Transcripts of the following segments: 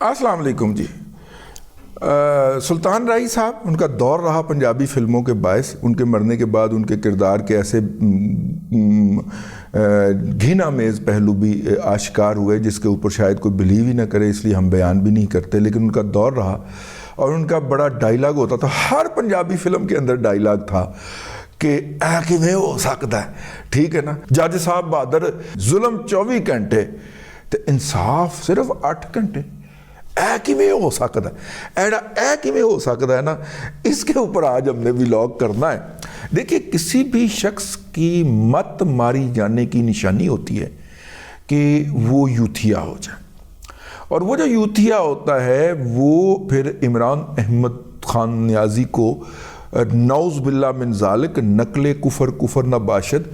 السلام علیکم جی. سلطان رائی صاحب، ان کا دور رہا پنجابی فلموں کے باعث. ان کے مرنے کے بعد ان کے کردار کے ایسے گھنامیز پہلو بھی آشکار ہوئے جس کے اوپر شاید کوئی بلیو ہی نہ کرے، اس لیے ہم بیان بھی نہیں کرتے. لیکن ان کا دور رہا اور ان کا بڑا ڈائیلاگ ہوتا تھا. ہر پنجابی فلم کے اندر ڈائیلاگ تھا کہ اے کیویں ہو سکتا ہے، ٹھیک ہے نا. جج صاحب بہادر، ظلم 24 گھنٹے تے انصاف صرف 8 گھنٹے. اے کیویں ہو سکتا ہے، اے کیویں ہو سکتا ہے نا، اس کے اوپر آج ہم نے ولاگ کرنا ہے. دیکھیے، کسی بھی شخص کی مت ماری جانے کی نشانی ہوتی ہے کہ وہ یوتھیا ہو جائے، اور وہ جو یوتھیا ہوتا ہے وہ پھر عمران احمد خان نیازی کو نعوذ باللہ من ذالک نقل کفر نہ باشد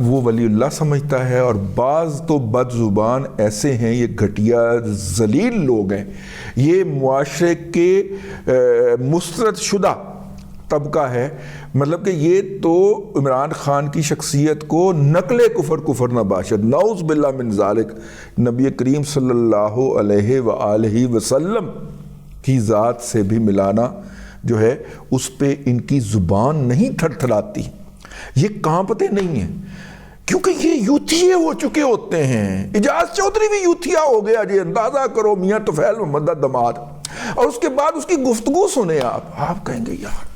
وہ ولی اللہ سمجھتا ہے. اور بعض تو بد زبان ایسے ہیں، یہ گھٹیا ذلیل لوگ ہیں، یہ معاشرے کے مسترد شدہ طبقہ ہے. مطلب کہ یہ تو عمران خان کی شخصیت کو نقل کفر نہ باشد، نعوذ باللہ من ذالک، نبی کریم صلی اللہ علیہ وآلہ وسلم کی ذات سے بھی ملانا جو ہے اس پہ ان کی زبان نہیں تھرتھراتی، یہ کانپتے نہیں ہیں، کیونکہ یہ یوتھیے ہو چکے ہوتے ہیں. اجاز چودھری بھی یوتھیا ہو گیا جی. اندازہ کرو میاں طفیل محمد کا دماد، اور اس کے بعد اس کی گفتگو سنیں آپ کہیں گے یار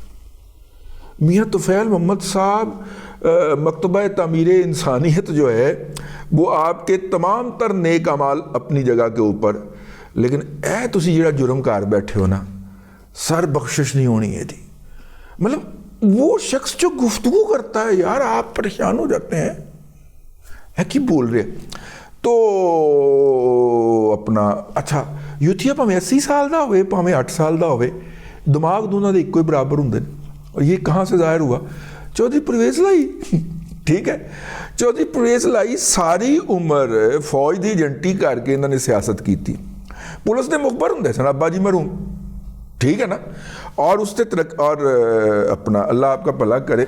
میاں طفیل محمد صاحب مکتبہ تعمیر انسانیت جو ہے وہ آپ کے تمام تر نیک اعمال اپنی جگہ کے اوپر، لیکن اے تسی جڑا جرم کار بیٹھے ہو نا، سر بخشش نہیں ہونی ہے جی. مطلب وہ شخص جو گفتگو کرتا ہے یار، آپ پریشان ہو جاتے ہیں ہے کی بول رہے. تو اپنا اچھا یوتھیا پاویں 80 سال دا ہوئے پاویں 8 سال دا ہوئے، دماغ دونوں دے ایک کوئی برابر ہوندے. اور یہ کہاں سے ظاہر ہوا؟ چودھری پرویز لائی. ٹھیک ہے، چودھری پرویز لائی ساری عمر فوج دی ایجنٹی کر کے انہوں نے سیاست کی تھی. پولیس نے مخبر ہوں سن ابا جی مرحوم، ٹھیک ہے نا. اور اس سے اور اپنا اللہ آپ کا بھلا کرے،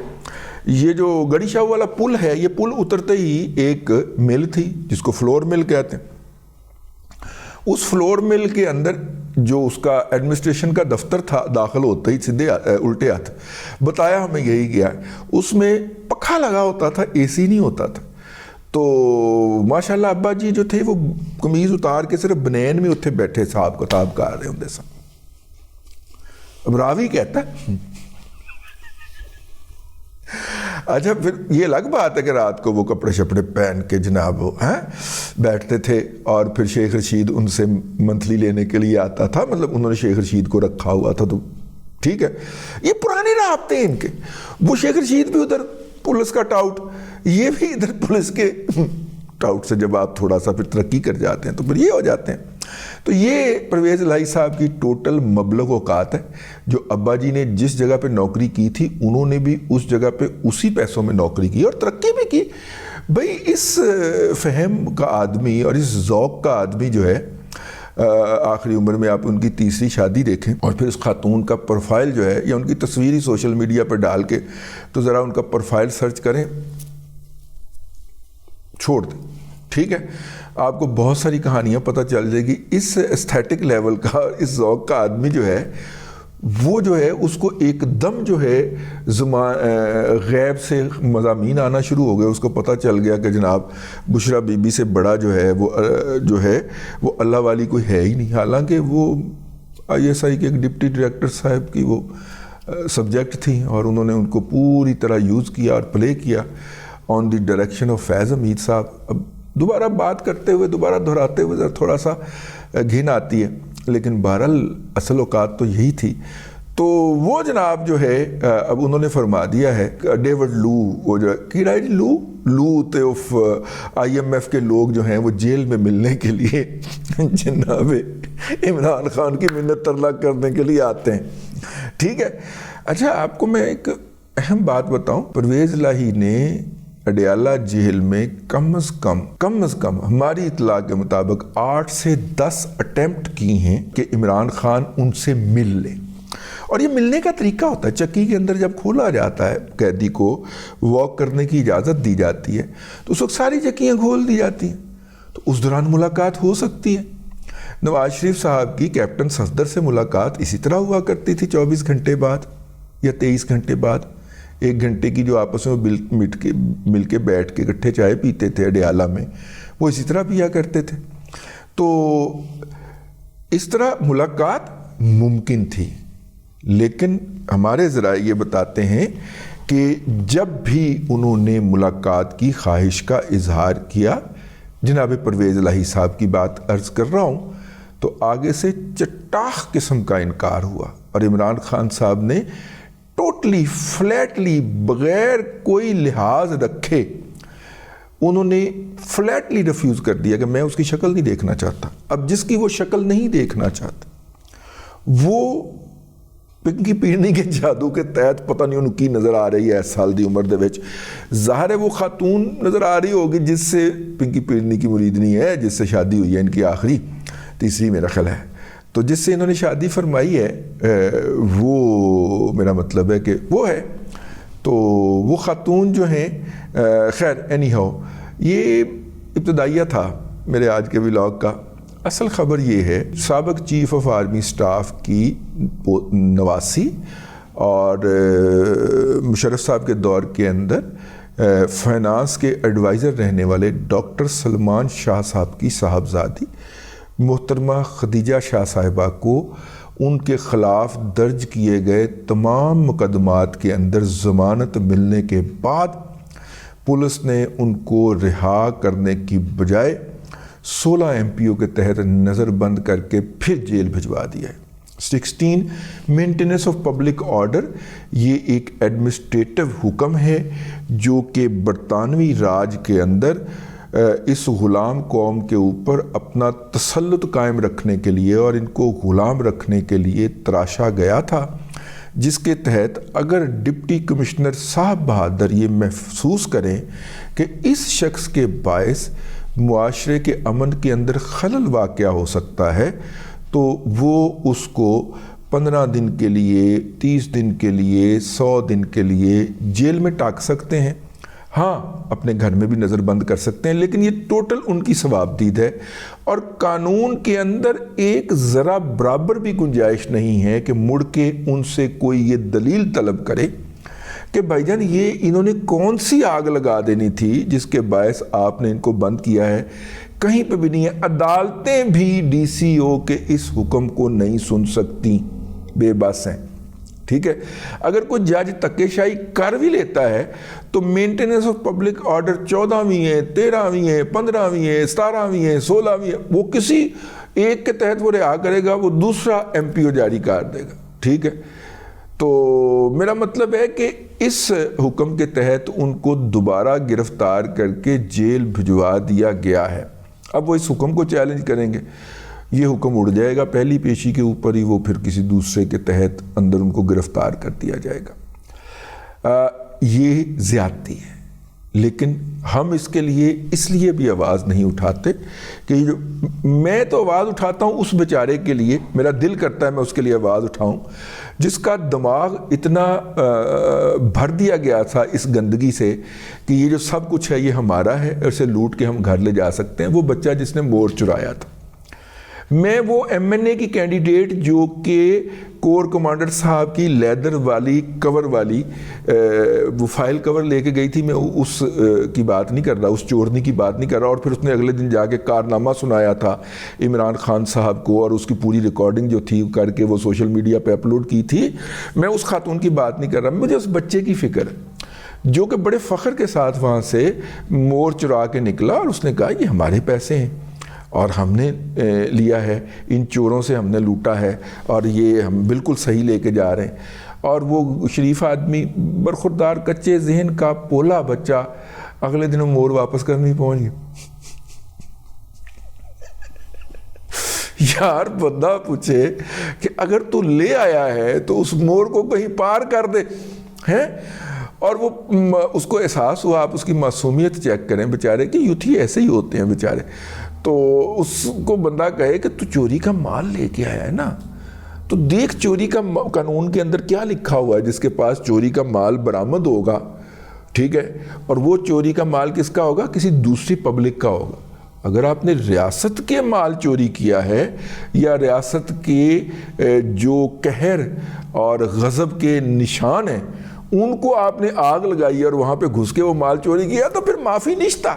یہ جو گڑی شاہ والا پل ہے، یہ پل اترتے ہی ایک مل تھی جس کو فلور مل کہتے ہیں. اس فلور مل کے اندر جو اس کا ایڈمنسٹریشن کا دفتر تھا، داخل ہوتا ہی سیدھے الٹے ہاتھ بتایا ہمیں یہی گیا ہے، اس میں پکھا لگا ہوتا تھا، اے سی نہیں ہوتا تھا. تو ماشاءاللہ ابا جی جو تھے وہ قمیض اتار کے صرف بنین میں اتنے بیٹھے صاحب کتاب کر رہے ہوں سن. اب راوی کہتا ہے اچھا پھر یہ الگ بات ہے کہ رات کو وہ کپڑے شپڑے پہن کے جناب بیٹھتے تھے، اور پھر شیخ رشید ان سے منتھلی لینے کے لیے آتا تھا. مطلب انہوں نے شیخ رشید کو رکھا ہوا تھا. تو ٹھیک ہے، یہ پرانے رابطے ان کے. وہ شیخ رشید بھی ادھر پولیس کا ٹاؤٹ، یہ بھی ادھر پولیس کے ٹاؤٹ سے جب آپ تھوڑا سا پھر ترقی کر جاتے ہیں تو پھر یہ ہو جاتے ہیں. تو یہ پرویز الہی صاحب کی ٹوٹل مبلغ اوقات ہے. جو ابا جی نے جس جگہ پہ نوکری کی تھی انہوں نے بھی اس جگہ پہ اسی پیسوں میں نوکری کی اور ترقی بھی کی. بھئی اس فہم کا آدمی اور اس ذوق کا آدمی جو ہے، آخری عمر میں آپ ان کی تیسری شادی دیکھیں اور پھر اس خاتون کا پروفائل جو ہے یا ان کی تصویر ہی سوشل میڈیا پہ ڈال کے تو ذرا ان کا پروفائل سرچ کریں، چھوڑ دیں. ٹھیک ہے، آپ کو بہت ساری کہانیاں پتہ چل جائے گی. اس ایستھیٹک لیول کا، اس ذوق کا آدمی جو ہے وہ جو ہے اس کو ایک دم جو ہے غیب سے مضامین آنا شروع ہو گئے. اس کو پتہ چل گیا کہ جناب بشرا بی بی سے بڑا جو ہے وہ اللہ والی کوئی ہے ہی نہیں. حالانکہ وہ ISI کے ایک ڈپٹی ڈائریکٹر صاحب کی وہ سبجیکٹ تھیں اور انہوں نے ان کو پوری طرح یوز کیا اور پلے کیا آن دی ڈائریکشن آف فیض حمید صاحب. اب دوبارہ بات کرتے ہوئے، دوبارہ دہراتے ہوئے ذرا تھوڑا سا گھن آتی ہے، لیکن بہرحال اصل اوقات تو یہی تھی. تو وہ جناب جو ہے اب انہوں نے فرما دیا ہے، ڈیوڈ لو، وہ جو ہے لو تیوف IMF کے لوگ جو ہیں وہ جیل میں ملنے کے لیے جناب عمران خان کی منت ترلا کرنے کے لیے آتے ہیں. ٹھیک ہے. اچھا آپ کو میں ایک اہم بات بتاؤں، پرویز الہی نے اڈیالہ جیل میں کم از کم ہماری اطلاع کے مطابق 8 سے 10 اٹیمپٹ کی ہیں کہ عمران خان ان سے مل لیں. اور یہ ملنے کا طریقہ ہوتا ہے، چکی کے اندر جب کھولا جاتا ہے قیدی کو واک کرنے کی اجازت دی جاتی ہے تو اس وقت ساری چکیاں کھول دی جاتی ہیں، تو اس دوران ملاقات ہو سکتی ہے. نواز شریف صاحب کی کیپٹن صفدر سے ملاقات اسی طرح ہوا کرتی تھی 24 گھنٹے بعد یا 23 گھنٹے بعد، 1 گھنٹے کی جو آپس میں مل کے بیٹھ کے اکٹھے چائے پیتے تھے اڈیالہ میں، وہ اسی طرح پیا کرتے تھے۔ تو اس طرح ملاقات ممکن تھی، لیکن ہمارے ذرائع یہ بتاتے ہیں کہ جب بھی انہوں نے ملاقات کی خواہش کا اظہار کیا، جناب پرویز الہی صاحب کی بات عرض کر رہا ہوں، تو آگے سے چٹاخ قسم کا انکار ہوا، اور عمران خان صاحب نے ٹوٹلی فلیٹلی بغیر کوئی لحاظ رکھے انہوں نے فلیٹلی ریفیوز کر دیا کہ میں اس کی شکل نہیں دیکھنا چاہتا۔ اب جس کی وہ شکل نہیں دیکھنا چاہتا، وہ پنکی پیرنی کے جادو کے تحت پتہ نہیں انہوں کی نظر آ رہی ہے اس سال دی عمر دے وچ، ظاہر ہے وہ خاتون نظر آ رہی ہوگی جس سے پنکی پیرنی کی مریدنی ہے، جس سے شادی ہوئی ہے ان کی آخری تیسری میرا خیال ہے، تو جس سے انہوں نے شادی فرمائی ہے، وہ میرا مطلب ہے کہ وہ ہے، تو وہ خاتون جو ہیں، خیر اینی ہاؤ، یہ ابتدائیہ تھا میرے آج کے ولاگ کا۔ اصل خبر یہ ہے، سابق چیف آف آرمی سٹاف کی نواسی اور مشرف صاحب کے دور کے اندر فائنانس کے ایڈوائزر رہنے والے ڈاکٹر سلمان شاہ صاحب کی صاحبزادی محترمہ خدیجہ شاہ صاحبہ کو ان کے خلاف درج کیے گئے تمام مقدمات کے اندر ضمانت ملنے کے بعد پولیس نے ان کو رہا کرنے کی بجائے 16 MPO کے تحت نظر بند کر کے پھر جیل بھجوا دیا ہے۔ 16 مینٹیننس آف پبلک آرڈر، یہ ایک ایڈمنسٹریٹو حکم ہے جو کہ برطانوی راج کے اندر اس غلام قوم کے اوپر اپنا تسلط قائم رکھنے کے لیے اور ان کو غلام رکھنے کے لیے تراشا گیا تھا، جس کے تحت اگر ڈپٹی کمشنر صاحب بہادر یہ محسوس کریں کہ اس شخص کے باعث معاشرے کے امن کے اندر خلل واقع ہو سکتا ہے، تو وہ اس کو 15 دن کے لیے، 30 دن کے لیے، 100 دن کے لیے جیل میں ٹاک سکتے ہیں۔ ہاں، اپنے گھر میں بھی نظر بند کر سکتے ہیں، لیکن یہ ٹوٹل ان کی ثوابدید ہے، اور قانون کے اندر ایک ذرا برابر بھی گنجائش نہیں ہے کہ مڑ کے ان سے کوئی یہ دلیل طلب کرے کہ بھائی جان یہ انہوں نے کون سی آگ لگا دینی تھی جس کے باعث آپ نے ان کو بند کیا ہے۔ کہیں پہ بھی نہیں ہے۔ عدالتیں بھی DCO کے اس حکم کو نہیں سن سکتی، بے بس ہیں، ٹھیک ہے۔ اگر کوئی جج تکے شاہی کر بھی لیتا ہے تو مینٹیننس آف پبلک آرڈر 14ویں ہے، 13ویں ہے، 15ویں ہے، 17ویں ہے، 16ویں ہے، وہ کسی ایک کے تحت وہ رہا کرے گا، وہ دوسرا MPO جاری کر دے گا، ٹھیک ہے۔ تو میرا مطلب ہے کہ اس حکم کے تحت ان کو دوبارہ گرفتار کر کے جیل بھجوا دیا گیا ہے۔ اب وہ اس حکم کو چیلنج کریں گے، یہ حکم اڑ جائے گا پہلی پیشی کے اوپر ہی، وہ پھر کسی دوسرے کے تحت اندر ان کو گرفتار کر دیا جائے گا۔ یہ زیادتی ہے، لیکن ہم اس کے لیے اس لیے بھی آواز نہیں اٹھاتے کہ جو میں تو آواز اٹھاتا ہوں اس بیچارے کے لیے، میرا دل کرتا ہے میں اس کے لیے آواز اٹھاؤں جس کا دماغ اتنا بھر دیا گیا تھا اس گندگی سے کہ یہ جو سب کچھ ہے یہ ہمارا ہے، اسے لوٹ کے ہم گھر لے جا سکتے ہیں۔ وہ بچہ جس نے مور چرایا تھا، میں وہ MNA کی کینڈیڈیٹ جو کہ کور کمانڈر صاحب کی لیدر والی کور والی وہ فائل کور لے کے گئی تھی، میں اس کی بات نہیں کر رہا، اس چورنی کی بات نہیں کر رہا، اور پھر اس نے اگلے دن جا کے کارنامہ سنایا تھا عمران خان صاحب کو، اور اس کی پوری ریکارڈنگ جو تھی کر کے وہ سوشل میڈیا پہ اپلوڈ کی تھی۔ میں اس خاتون کی بات نہیں کر رہا، مجھے اس بچے کی فکر ہے جو کہ بڑے فخر کے ساتھ وہاں سے مور چرا کے نکلا، اور اس نے کہا یہ ہمارے پیسے ہیں اور ہم نے لیا ہے، ان چوروں سے ہم نے لوٹا ہے، اور یہ ہم بالکل صحیح لے کے جا رہے ہیں۔ اور وہ شریف آدمی برخوردار کچے ذہن کا پولا بچہ اگلے دنوں مور واپس کرنے پہنچ گیا۔ یار بندہ پوچھے کہ اگر تو لے آیا ہے تو اس مور کو کہیں پار کر دے ہیں، اور وہ اس کو احساس ہوا، آپ اس کی معصومیت چیک کریں بیچارے کہ یوتھی ایسے ہی ہوتے ہیں بیچارے، تو اس کو بندہ کہے کہ تو چوری کا مال لے کے آیا ہے نا، تو دیکھ چوری کا قانون کے اندر کیا لکھا ہوا ہے، جس کے پاس چوری کا مال برآمد ہوگا، ٹھیک ہے، اور وہ چوری کا مال کس کا ہوگا، کسی دوسری پبلک کا ہوگا، اگر آپ نے ریاست کے مال چوری کیا ہے یا ریاست کے جو قہر اور غضب کے نشان ہیں ان کو آپ نے آگ لگائی اور وہاں پہ گھس کے وہ مال چوری کیا تو پھر معافی نشتا.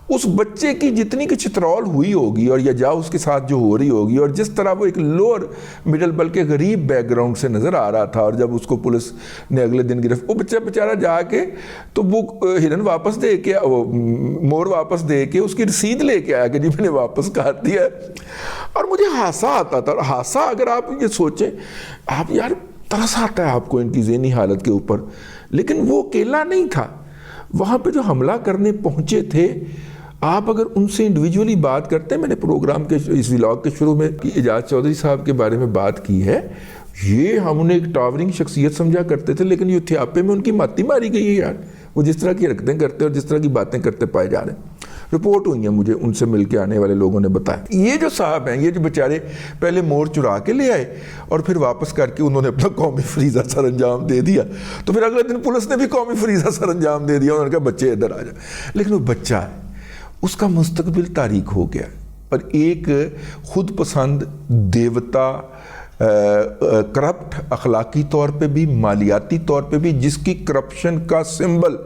اس بچے کی جتنی کہ چترول ہوئی ہوگی اور یا جا اس کے ساتھ جو ہو رہی ہوگی اور جس طرح وہ ایک لوور مڈل بلکہ غریب بیک گراؤنڈ سے نظر آ رہا تھا، اور جب اس کو پولیس نے اگلے دن گرفت، وہ بچہ بیچارہ جا کے تو وہ ہرن واپس دے کے، مور واپس دے کے اس کی رسید لے کے آیا کہ جی میں نے واپس کر دیا ہے. اور مجھے ہانسا آتا تھا. اور ہانسا اگر آپ یہ سوچیں، آپ یار ترس آتا ہے آپ کو ان کی ذہنی حالت کے اوپر. لیکن وہ اکیلا نہیں تھا، وہاں پہ جو حملہ کرنے پہنچے تھے، آپ اگر ان سے انڈیویجولی بات کرتے ہیں، میں نے پروگرام کے اس ولاگ کے شروع میں اعجاز چودھری صاحب کے بارے میں بات کی ہے، یہ ہم انہیں ایک ٹاورنگ شخصیت سمجھا کرتے تھے، لیکن یہ تھیاپے میں ان کی ماتی ماری گئی ہے یار. وہ جس طرح کی حرکتیں کرتے اور جس طرح کی باتیں کرتے پائے جا رہے ہیں. رپورٹ ہوئی ہیں مجھے، ان سے مل کے آنے والے لوگوں نے بتایا. یہ جو صاحب ہیں، یہ جو بیچارے پہلے مور چرا کے لے آئے اور پھر واپس کر کے انہوں نے اپنا قومی فریضہ سر انجام دے دیا، تو پھر اگلے دن پولیس نے بھی قومی فریضہ سر انجام دے دیا. انہوں نے کہا بچے ادھر آ جائیں. لیکن وہ بچہ ہے، اس کا مستقبل تاریک ہو گیا. اور ایک خود پسند دیوتا، کرپٹ اخلاقی طور پہ بھی، مالیاتی طور پہ بھی، جس کی کرپشن کا سمبل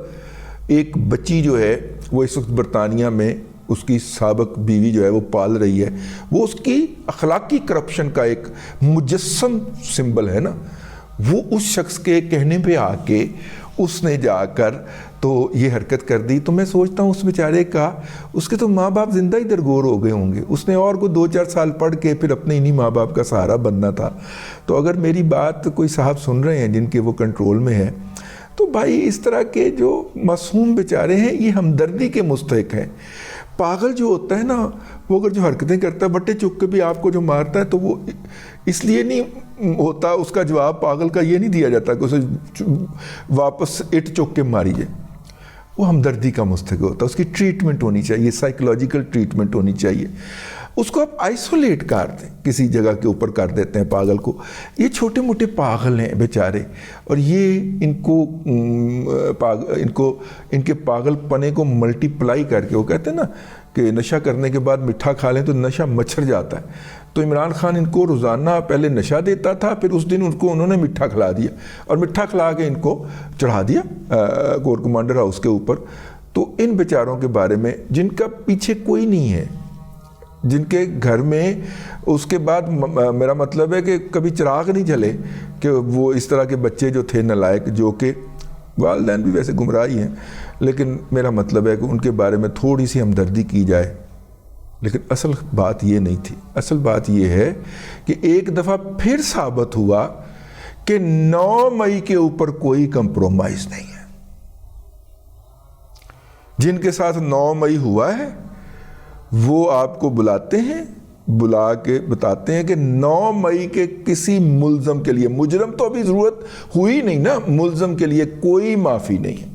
ایک بچی جو ہے وہ اس وقت برطانیہ میں اس کی سابق بیوی جو ہے وہ پال رہی ہے، وہ اس کی اخلاقی کرپشن کا ایک مجسم سمبل ہے نا. وہ اس شخص کے کہنے پہ آ کے اس نے جا کر تو یہ حرکت کر دی. تو میں سوچتا ہوں اس بیچارے کا، اس کے تو ماں باپ زندہ ہی درگور ہو گئے ہوں گے. اس نے اور کو 2-4 سال پڑھ کے پھر اپنے انہی ماں باپ کا سہارا بننا تھا. تو اگر میری بات کوئی صاحب سن رہے ہیں جن کے وہ کنٹرول میں ہے، تو بھائی اس طرح کے جو معصوم بیچارے ہیں یہ ہمدردی کے مستحق ہیں. پاگل جو ہوتا ہے نا، وہ اگر جو حرکتیں کرتا ہے، بٹے چک کے بھی آپ کو جو مارتا ہے، تو وہ اس لیے نہیں ہوتا، اس کا جواب پاگل کا یہ نہیں دیا جاتا کہ اسے واپس اٹ چک کے ماری جائے. وہ ہمدردی کا مستحق ہوتا ہے. اس کی ٹریٹمنٹ ہونی چاہیے، سائیکولوجیکل ٹریٹمنٹ ہونی چاہیے. اس کو آپ آئسولیٹ کر دیں، کسی جگہ کے اوپر کر دیتے ہیں پاگل کو. یہ چھوٹے موٹے پاگل ہیں بیچارے، اور یہ ان کے پاگل پنے کو ملٹی پلائی کر کے، وہ کہتے ہیں نا کہ نشہ کرنے کے بعد میٹھا کھا لیں تو نشہ مچھر جاتا ہے. تو عمران خان ان کو روزانہ پہلے نشہ دیتا تھا، پھر اس دن ان کو انہوں نے میٹھا کھلا دیا، اور میٹھا کھلا کے ان کو چڑھا دیا کور کمانڈر ہاؤس کے اوپر. تو ان بیچاروں کے بارے میں جن کا پیچھے کوئی نہیں ہے، جن کے گھر میں اس کے بعد میرا مطلب ہے کہ کبھی چراغ نہیں جلے، کہ وہ اس طرح کے بچے جو تھے نالائق، جو کہ والدین بھی ویسے گمراہی ہیں، لیکن میرا مطلب ہے کہ ان کے بارے میں تھوڑی سی ہمدردی کی جائے. لیکن اصل بات یہ نہیں تھی. اصل بات یہ ہے کہ ایک دفعہ پھر ثابت ہوا کہ 9 مئی کے اوپر کوئی کمپرومائز نہیں ہے. جن کے ساتھ 9 مئی ہوا ہے وہ آپ کو بلاتے ہیں، بلا کے بتاتے ہیں کہ 9 مئی کے کسی ملزم کے لیے، مجرم تو ابھی ضرورت ہوئی نہیں نا، ملزم کے لیے کوئی معافی نہیں ہے.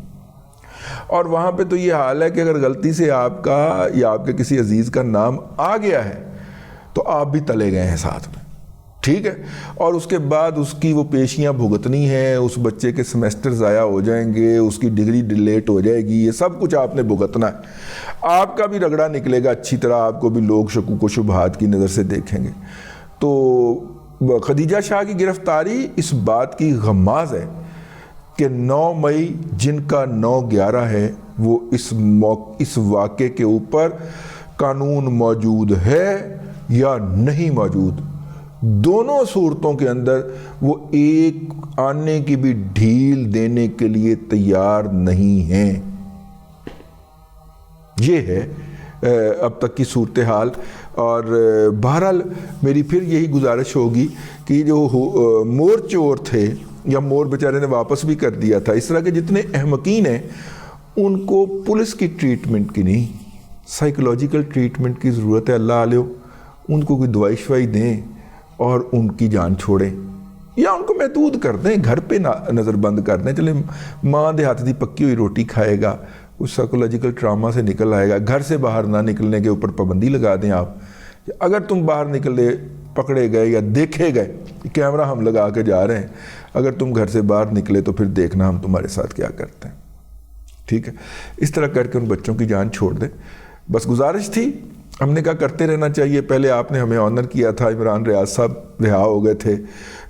اور وہاں پہ تو یہ حال ہے کہ اگر غلطی سے آپ کا یا آپ کے کسی عزیز کا نام آ گیا ہے تو آپ بھی تلے گئے ہیں ساتھ میں، ٹھیک ہے. اور اس کے بعد اس کی وہ پیشیاں بھگتنی ہیں، اس بچے کے سمیسٹر ضائع ہو جائیں گے، اس کی ڈگری ڈیلیٹ ہو جائے گی، یہ سب کچھ آپ نے بھگتنا ہے. آپ کا بھی رگڑا نکلے گا اچھی طرح، آپ کو بھی لوگ شکوک و شبہات کی نظر سے دیکھیں گے. تو خدیجہ شاہ کی گرفتاری اس بات کی غماز ہے کہ 9 مئی جن کا 9/11 ہے، وہ اس واقعے کے اوپر قانون موجود ہے یا نہیں موجود، دونوں صورتوں کے اندر وہ ایک آنے کی بھی ڈھیل دینے کے لیے تیار نہیں ہیں. یہ ہے اب تک کی صورتحال. اور بہرحال میری پھر یہی گزارش ہوگی کہ جو مور چور تھے، یا مور بیچارے نے واپس بھی کر دیا تھا، اس طرح کے جتنے احمقین ہیں ان کو پولیس کی ٹریٹمنٹ کی نہیں، سائیکولوجیکل ٹریٹمنٹ کی ضرورت ہے. اللہ علیہ ان کو کوئی دوائی شوائی دیں اور ان کی جان چھوڑیں، یا ان کو محدود کر دیں، گھر پہ نظر بند کر دیں. چلے ماں دیہات دی پکی ہوئی روٹی کھائے گا، اس سائیکولوجیکل ٹراما سے نکل آئے گا. گھر سے باہر نہ نکلنے کے اوپر پابندی لگا دیں آپ. اگر تم باہر نکلے، پکڑے گئے یا دیکھے گئے، کیمرہ ہم لگا کے جا رہے ہیں، اگر تم گھر سے باہر نکلے تو پھر دیکھنا ہم تمہارے ساتھ کیا کرتے ہیں، ٹھیک ہے. اس طرح کر کے ان بچوں کی جان چھوڑ دیں. بس گزارش تھی، ہم نے کہا کرتے رہنا چاہیے. پہلے آپ نے ہمیں آنر کیا تھا، عمران ریاض صاحب رہا ہو گئے تھے،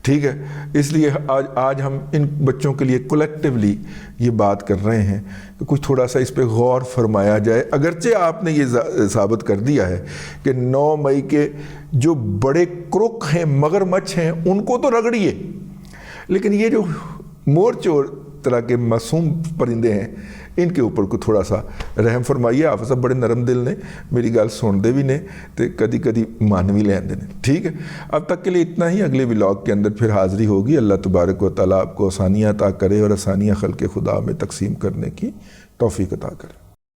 ٹھیک ہے، اس لیے آج ہم ان بچوں کے لیے کولیکٹیولی یہ بات کر رہے ہیں کہ کچھ تھوڑا سا اس پہ غور فرمایا جائے. اگرچہ آپ نے یہ ثابت کر دیا ہے کہ 9 مئی کے جو بڑے کرک ہیں، مگرمچھ ہیں، ان کو تو رگڑیے، لیکن یہ جو مور چور طرح کے معصوم پرندے ہیں ان کے اوپر کو تھوڑا سا رحم فرمائیے. آپ سب بڑے نرم دل نے، میری گل سن دے بھی نے تو کدی مان بھی لیندے نے. ٹھیک ہے، اب تک کے لیے اتنا ہی. اگلے ولاگ کے اندر پھر حاضری ہوگی. اللہ تبارک و تعالیٰ آپ کو آسانیاں عطا کرے اور آسانیاں خلق خدا میں تقسیم کرنے کی توفیق عطا کرے.